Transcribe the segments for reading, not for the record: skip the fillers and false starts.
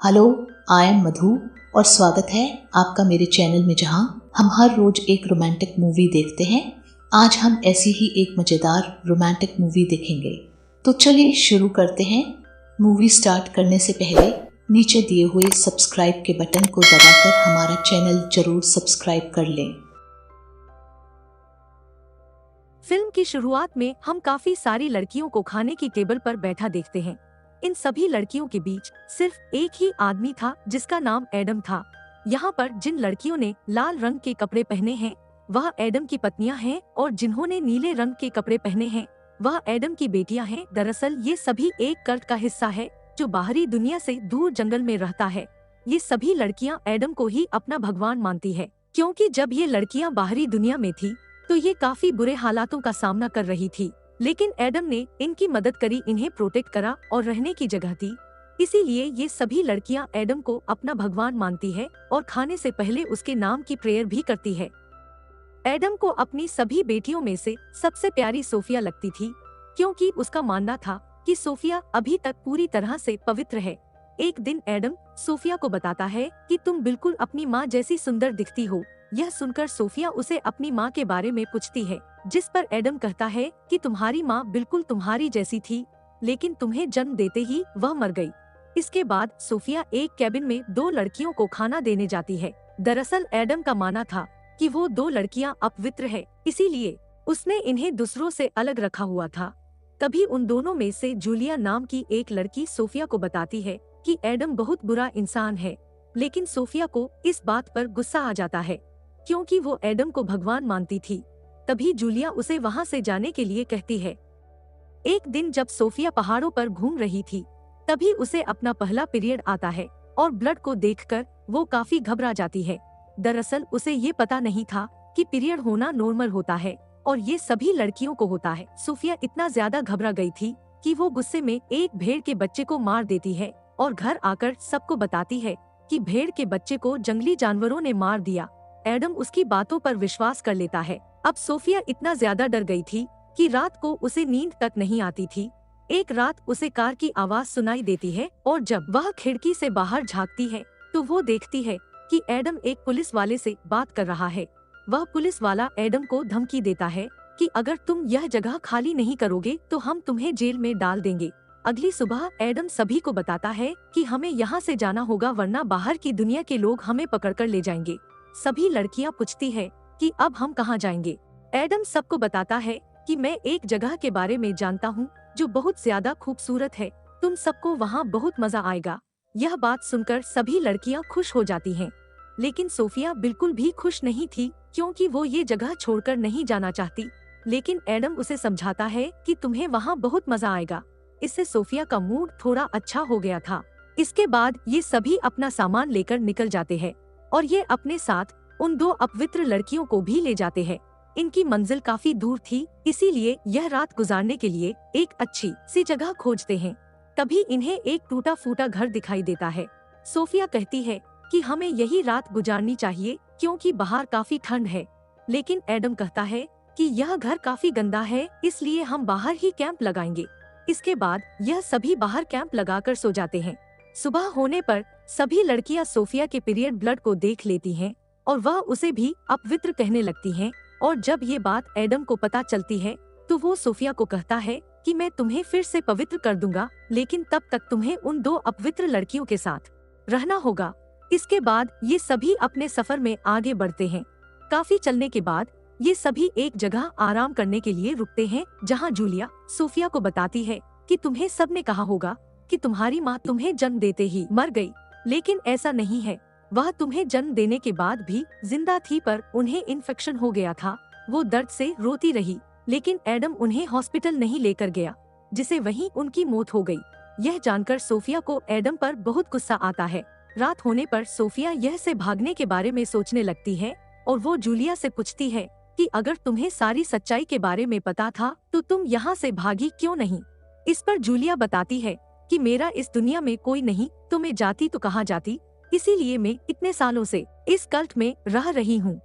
Hello, I am मधु और स्वागत है आपका मेरे चैनल में जहां हम हर रोज एक रोमांटिक मूवी देखते हैं। आज हम ऐसी ही एक मज़ेदार रोमांटिक मूवी देखेंगे। तो चलिए शुरू करते हैं। मूवी स्टार्ट करने से पहले नीचे दिए हुए सब्सक्राइब के बटन को दबाकर हमारा चैनल जरूर सब्सक्राइब कर लें। फिल्म की शुरुआत में हम काफी सारी लड़कियों को खाने की टेबल पर बैठा देखते हैं। इन सभी लड़कियों के बीच सिर्फ एक ही आदमी था जिसका नाम एडम था। यहाँ पर जिन लड़कियों ने लाल रंग के कपड़े पहने हैं वह एडम की पत्नियां हैं और जिन्होंने नीले रंग के कपड़े पहने हैं वह एडम की बेटियां हैं। दरअसल ये सभी एक कल्ट का हिस्सा है जो बाहरी दुनिया से दूर जंगल में रहता है। ये सभी लड़कियां एडम को ही अपना भगवान मानती है, क्योंकि जब ये लड़कियां बाहरी दुनिया में थी तो ये काफी बुरे हालातों का सामना कर रही थी, लेकिन एडम ने इनकी मदद करी, इन्हें प्रोटेक्ट करा और रहने की जगह दी। इसीलिए ये सभी लड़कियां एडम को अपना भगवान मानती है और खाने से पहले उसके नाम की प्रेयर भी करती है। एडम को अपनी सभी बेटियों में से सबसे प्यारी सोफिया लगती थी, क्योंकि उसका मानना था कि सोफिया अभी तक पूरी तरह से पवित्र है। एक दिन एडम सोफिया को बताता है कि तुम बिल्कुल अपनी माँ जैसी सुंदर दिखती हो। यह सुनकर सोफिया उसे अपनी माँ के बारे में पूछती है, जिस पर एडम कहता है कि तुम्हारी माँ बिल्कुल तुम्हारी जैसी थी, लेकिन तुम्हें जन्म देते ही वह मर गई। इसके बाद सोफिया एक कैबिन में दो लड़कियों को खाना देने जाती है। दरअसल एडम का मानना था कि वो दो लड़कियां अपवित्र है, इसीलिए उसने इन्हें दूसरों से अलग रखा हुआ था। तभी उन दोनों में से जूलिया नाम की एक लड़की सोफिया को बताती है कि एडम बहुत बुरा इंसान है, लेकिन सोफिया को इस बात पर गुस्सा आ जाता है क्योंकि वो एडम को भगवान मानती थी। तभी जूलिया उसे वहाँ से जाने के लिए कहती है। एक दिन जब सोफिया पहाड़ों पर घूम रही थी तभी उसे अपना पहला पीरियड आता है और ब्लड को देखकर वो काफी घबरा जाती है। दरअसल उसे ये पता नहीं था कि पीरियड होना नॉर्मल होता है और ये सभी लड़कियों को होता है। सोफिया इतना ज्यादा घबरा गई थी कि वो गुस्से में एक भेड़ के बच्चे को मार देती है और घर आकर सबको बताती है कि भेड़ के बच्चे को जंगली जानवरों ने मार दिया। एडम उसकी बातों पर विश्वास कर लेता है। अब सोफिया इतना ज्यादा डर गई थी कि रात को उसे नींद तक नहीं आती थी। एक रात उसे कार की आवाज सुनाई देती है और जब वह खिड़की से बाहर झांकती है तो वो देखती है कि एडम एक पुलिस वाले से बात कर रहा है। वह पुलिस वाला एडम को धमकी देता है कि अगर तुम यह जगह खाली नहीं करोगे तो हम तुम्हें जेल में डाल देंगे। अगली सुबह एडम सभी को बताता है कि हमें यहाँ से जाना होगा वरना बाहर की दुनिया के लोग हमें पकड़कर ले जाएंगे। सभी लड़कियां पूछती है कि अब हम कहाँ जाएंगे। एडम सबको बताता है कि मैं एक जगह के बारे में जानता हूँ जो बहुत ज्यादा खूबसूरत है, तुम सबको वहाँ बहुत मजा आएगा। यह बात सुनकर सभी लड़कियां खुश हो जाती हैं, लेकिन सोफिया बिल्कुल भी खुश नहीं थी क्योंकि वो ये जगह छोड़कर नहीं जाना चाहती। लेकिन एडम उसे समझाता है कि तुम्हें वहाँ बहुत मजा आएगा। इससे सोफिया का मूड थोड़ा अच्छा हो गया था। इसके बाद ये सभी अपना सामान लेकर निकल जाते हैं और ये अपने साथ उन दो अपवित्र लड़कियों को भी ले जाते हैं। इनकी मंजिल काफी दूर थी, इसीलिए यह रात गुजारने के लिए एक अच्छी सी जगह खोजते हैं। तभी इन्हें एक टूटा फूटा घर दिखाई देता है। सोफिया कहती है कि हमें यही रात गुजारनी चाहिए क्योंकि बाहर काफी ठंड है, लेकिन एडम कहता है कि यह घर काफी गंदा है, इसलिए हम बाहर ही कैंप लगाएंगे। इसके बाद यह सभी बाहर कैंप लगाकर सो जाते हैं। सुबह होने पर सभी लड़कियां सोफिया के पीरियड ब्लड को देख लेती हैं और वह उसे भी अपवित्र कहने लगती हैं। और जब ये बात एडम को पता चलती है तो वो सोफिया को कहता है कि मैं तुम्हें फिर से पवित्र कर दूंगा, लेकिन तब तक तुम्हें उन दो अपवित्र लड़कियों के साथ रहना होगा। इसके बाद ये सभी अपने सफर में आगे बढ़ते हैं। काफी चलने के बाद ये सभी एक जगह आराम करने के लिए रुकते हैं, जहाँ जूलिया सोफिया को बताती है कि तुम्हें सबने कहा होगा कि तुम्हारी माँ तुम्हें जन्म देते ही मर गई, लेकिन ऐसा नहीं है। वह तुम्हें जन्म देने के बाद भी जिंदा थी, पर उन्हें इन्फेक्शन हो गया था। वो दर्द से रोती रही, लेकिन एडम उन्हें हॉस्पिटल नहीं लेकर गया, जिसे वहीं उनकी मौत हो गई। यह जानकर सोफिया को एडम पर बहुत गुस्सा आता है। रात होने पर सोफिया यह से भागने के बारे में सोचने लगती है और वो जूलिया से पूछती है कि अगर तुम्हें सारी सच्चाई के बारे में पता था तो तुम यहाँ से भागी क्यों नहीं। इस पर जूलिया बताती है कि मेरा इस दुनिया में कोई नहीं, तो मैं जाती तो कहाँ जाती, इसीलिए मैं इतने सालों से इस कल्ट में रह रही हूँ।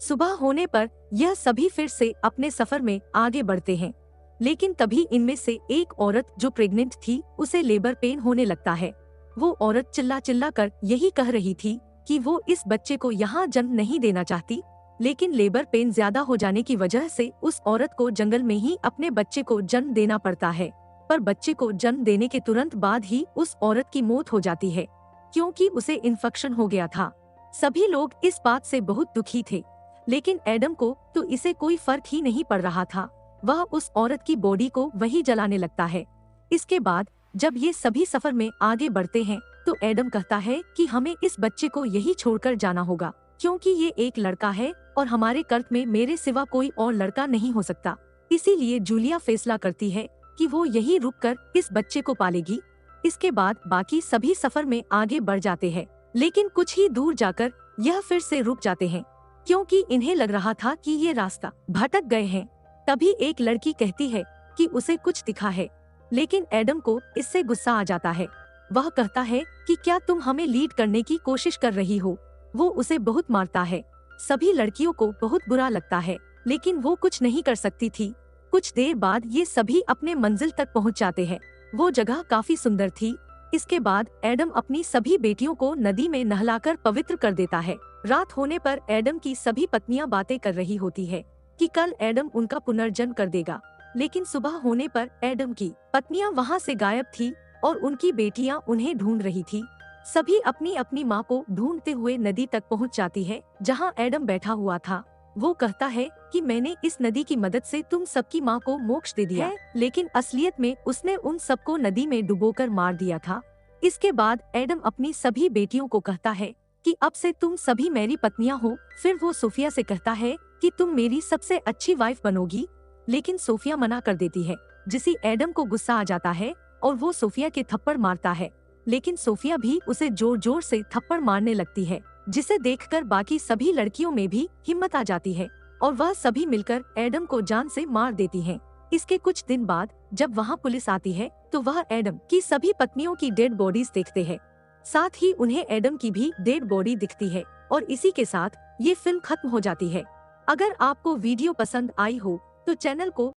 सुबह होने पर यह सभी फिर से अपने सफर में आगे बढ़ते हैं, लेकिन तभी इनमें से एक औरत जो प्रेग्नेंट थी उसे लेबर पेन होने लगता है। वो औरत चिल्ला चिल्ला कर यही कह रही थी कि वो इस बच्चे को यहाँ जन्म नहीं देना चाहती, लेकिन लेबर पेन ज्यादा हो जाने की वजह से उस औरत को जंगल में ही अपने बच्चे को जन्म देना पड़ता है। पर बच्चे को जन्म देने के तुरंत बाद ही उस औरत की मौत हो जाती है, क्योंकि उसे इन्फेक्शन हो गया था। सभी लोग इस बात से बहुत दुखी थे, लेकिन एडम को तो इसे कोई फर्क ही नहीं पड़ रहा था। वह उस औरत की बॉडी को वही जलाने लगता है। इसके बाद जब ये सभी सफर में आगे बढ़ते हैं तो एडम कहता है कि हमें इस बच्चे को यही छोड़कर जाना होगा, क्योंकि ये एक लड़का है और हमारे कर्त में मेरे सिवा कोई और लड़का नहीं हो सकता। इसीलिए जूलिया फैसला करती है कि वो यही रुककर इस बच्चे को पालेगी। इसके बाद बाकी सभी सफर में आगे बढ़ जाते हैं, लेकिन कुछ ही दूर जाकर यह फिर से रुक जाते हैं, क्योंकि इन्हें लग रहा था कि ये रास्ता भटक गए हैं। तभी एक लड़की कहती है कि उसे कुछ दिखा है, लेकिन एडम को इससे गुस्सा आ जाता है। वह कहता है कि क्या तुम हमें लीड करने की कोशिश कर रही हो। वो उसे बहुत मारता है। सभी लड़कियों को बहुत बुरा लगता है, लेकिन वो कुछ नहीं कर सकती थी। कुछ देर बाद ये सभी अपने मंजिल तक पहुंच जाते हैं। वो जगह काफी सुंदर थी। इसके बाद एडम अपनी सभी बेटियों को नदी में नहलाकर पवित्र कर देता है। रात होने पर एडम की सभी पत्नियां बातें कर रही होती है कि कल एडम उनका पुनर्जन्म कर देगा, लेकिन सुबह होने पर एडम की पत्नियां वहां से गायब थी और उनकी बेटियां उन्हें ढूंढ रही थी। सभी अपनी अपनी माँ को ढूंढते हुए नदी तक पहुंच जाती है जहां एडम बैठा हुआ था। वो कहता है कि मैंने इस नदी की मदद से तुम सबकी माँ को मोक्ष दे दिया है, लेकिन असलियत में उसने उन सबको नदी में डुबोकर मार दिया था। इसके बाद एडम अपनी सभी बेटियों को कहता है कि अब से तुम सभी मेरी पत्नियां हो। फिर वो सोफिया से कहता है कि तुम मेरी सबसे अच्छी वाइफ बनोगी, लेकिन सोफिया मना कर देती है, जिसे एडम को गुस्सा आ जाता है और वो सोफिया के थप्पड़ मारता है। लेकिन सोफिया भी उसे जोर जोर से थप्पड़ मारने लगती है, जिसे देखकर बाकी सभी लड़कियों में भी हिम्मत आ जाती है और वह सभी मिलकर एडम को जान से मार देती हैं। इसके कुछ दिन बाद जब वहाँ पुलिस आती है तो वह एडम की सभी पत्नियों की डेड बॉडीज देखते हैं। साथ ही उन्हें एडम की भी डेड बॉडी दिखती है और इसी के साथ ये फिल्म खत्म हो जाती है। अगर आपको वीडियो पसंद आई हो तो चैनल को